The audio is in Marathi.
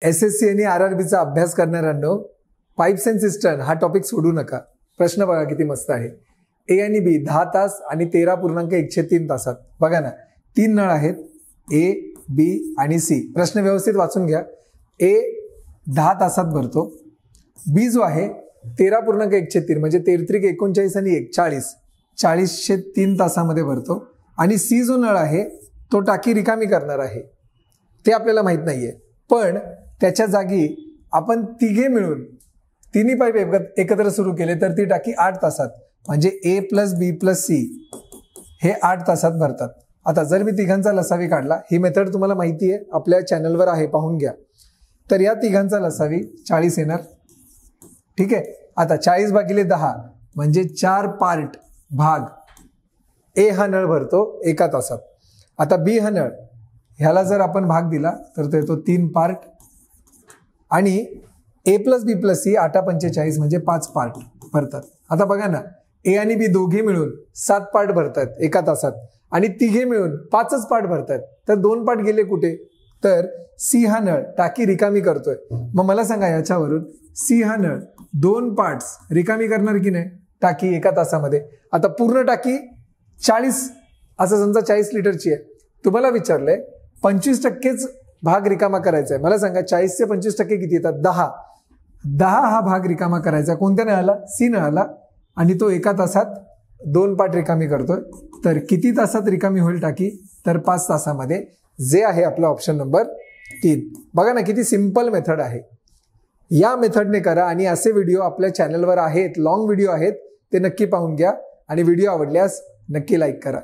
SSC आणि RRBचा अभ्यास करणाऱ्यांनो, पाईप्स अँड सिस्टर्न हा टॉपिक सोडू नका. प्रश्न बघा किती मस्त आहे. ए आणि बी 10 तास आणि 13.1/3 तासात. बघा ना, 3 नळ आहेत, ए, बी आणि सी. प्रश्न व्यवस्थित वाचून घ्या. ए 10 तासात भरतो, बी जो आहे 13.1/3 म्हणजे 13×39 आणि 1 40 तासामध्ये भरतो, आणि सी जो नळ आहे तो टाकी रिकामी करणार आहे. ते आपल्याला माहित नाहीये, पण त्याच्या जागी आपण तिघे मिळून तिन्ही पाईप एकत्र सुरू केले तर ती टाकी 8 तासात म्हणजे ए प्लस बी प्लस सी हे 8 तासात भरतात. आता जर मी तिघांचा लसावी काढला, ही मेथड तुम्हाला माहिती आहे, आपल्या चॅनलवर आहे, पाहून घ्या. तर या तिघांचा लसावी 40 येणार. ठीक आहे. आता 40/10 म्हणजे 4 पार्ट भाग ए हा नळ भरतो 1 तासात. आता बी हा नळ, ह्याला जर आपण भाग दिला तर तो येतो 3 पार्ट, आणि ए प्लस बी प्लस सी 8×45 म्हणजे 5 पार्ट भरतात. आता बघा ना, ए आणि बी दोघे मिळून 7 पार्ट भरतात 1 तासात, आणि तिघे मिळून 5च पार्ट भरतात. तर 2 पार्ट गेले कुठे? तर सी हा नळ टाकी रिकामी करतोय. मग मला सांगा, याच्यावरून सी हा नळ 2 पार्ट्स रिकामी करणार की नाही टाकी 1 तासामध्ये? आता पूर्ण टाकी 40, असं समजा 40 लिटरची आहे. तुम्हाला विचारलंय 25%च भाग रिकामा करायचा आहे. मला सांगा, 40 चे 25% किती येतात? 10 हा भाग रिकामा करायचा. कोणत्या नळाला? सी नळाला. आणि तो 1 तासात 2 पार्ट रिकामी करतोय. तर किती तासात रिकामी होईल टाकी? तर 5 तासामध्ये, जे आहे आपला ऑप्शन नंबर 3. बघा ना, किती सिंपल मेथड आहे. या मेथडने करा, आणि असे व्हिडिओ आपल्या चॅनलवर आहेत, लॉंग व्हिडिओ आहेत, ते नक्की पाहून घ्या. आणि व्हिडिओ आवडल्यास नक्की लाईक करा.